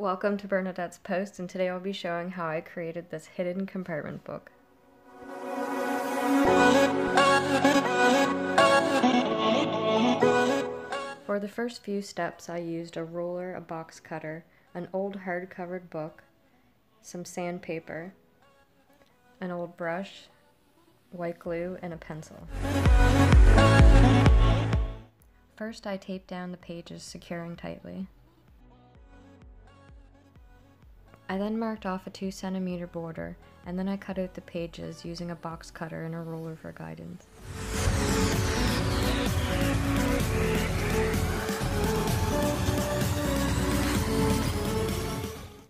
Welcome to Bernadette's Post, and today I'll be showing how I created this hidden compartment book. For the first few steps I used a ruler, a box cutter, an old hard-covered book, some sandpaper, an old brush, white glue, and a pencil. First I taped down the pages, securing tightly. I then marked off a 2 centimeter border, and then I cut out the pages using a box cutter and a ruler for guidance.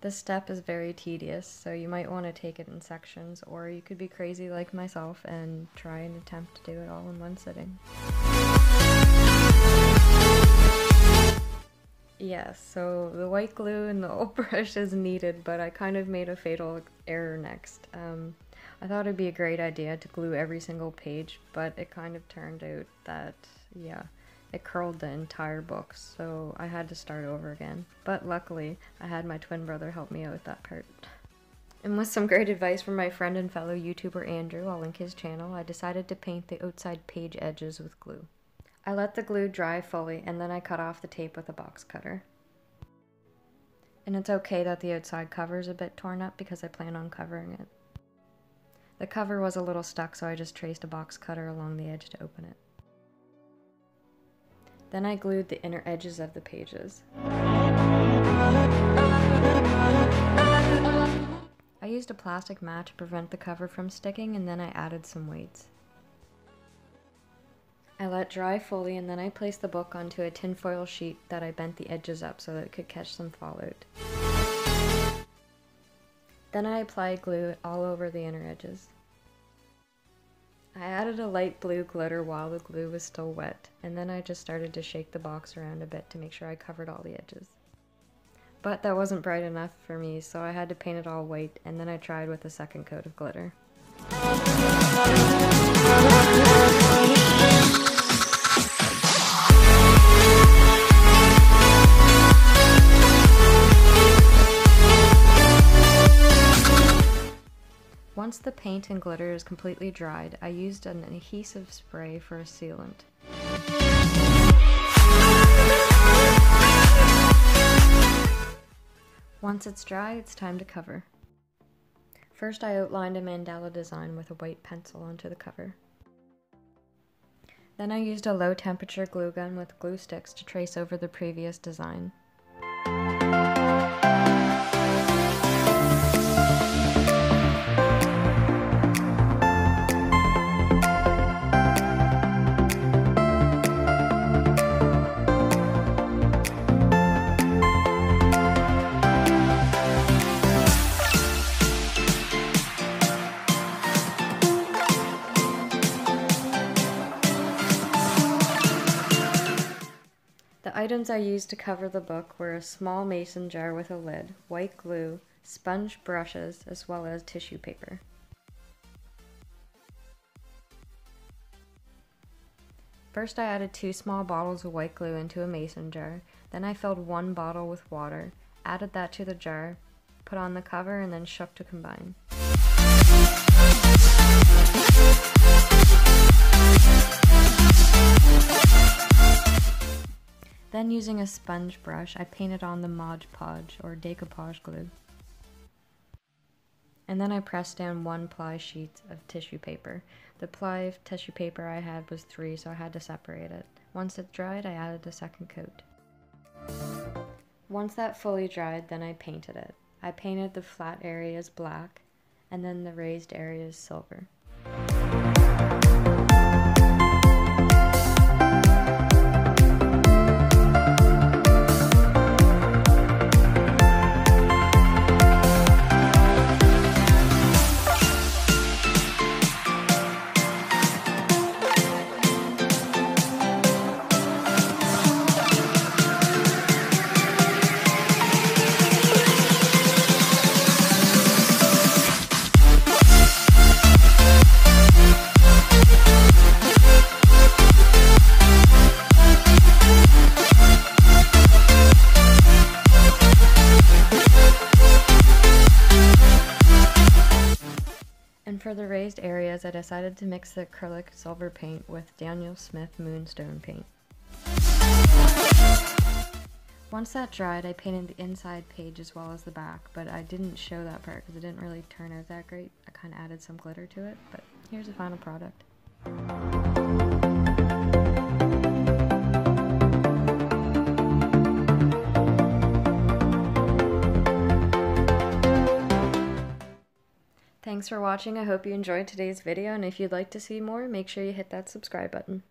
This step is very tedious, so you might want to take it in sections, or you could be crazy like myself and try and attempt to do it all in one sitting. Yes, so the white glue and the old brush is needed, but I kind of made a fatal error next. I thought it'd be a great idea to glue every single page, but it kind of turned out that, it curled the entire book, so I had to start over again. But luckily, I had my twin brother help me out with that part. And with some great advice from my friend and fellow YouTuber Andrew, I'll link his channel, I decided to paint the outside page edges with glue. I let the glue dry fully, and then I cut off the tape with a box cutter. And it's okay that the outside cover is a bit torn up because I plan on covering it. The cover was a little stuck, so I just traced a box cutter along the edge to open it. Then I glued the inner edges of the pages. I used a plastic mat to prevent the cover from sticking, and then I added some weights. I let dry fully, and then I placed the book onto a tinfoil sheet that I bent the edges up so that it could catch some fallout. Then I applied glue all over the inner edges. I added a light blue glitter while the glue was still wet, and then I just started to shake the box around a bit to make sure I covered all the edges. But that wasn't bright enough for me, so I had to paint it all white, and then I tried with a second coat of glitter. Once the paint and glitter is completely dried, I used an adhesive spray for a sealant. Once it's dry, it's time to cover. First I outlined a mandala design with a white pencil onto the cover. Then I used a low temperature glue gun with glue sticks to trace over the previous design. The items I used to cover the book were a small mason jar with a lid, white glue, sponge brushes, as well as tissue paper. First I added 2 small bottles of white glue into a mason jar, then I filled 1 bottle with water, added that to the jar, put on the cover, and then shook to combine. Then using a sponge brush, I painted on the Mod Podge or Decoupage glue. And then I pressed down 1 ply sheet of tissue paper. The ply of tissue paper I had was 3, so I had to separate it. Once it dried, I added a second coat. Once that fully dried, then I painted it. I painted the flat areas black, and then the raised areas silver. for the raised areas, I decided to mix the acrylic silver paint with Daniel Smith Moonstone paint. Once that dried, I painted the inside page as well as the back, but I didn't show that part because it didn't really turn out that great. I kind of added some glitter to it, but here's the final product. Thanks for watching. I hope you enjoyed today's video, and if you'd like to see more, make sure you hit that subscribe button.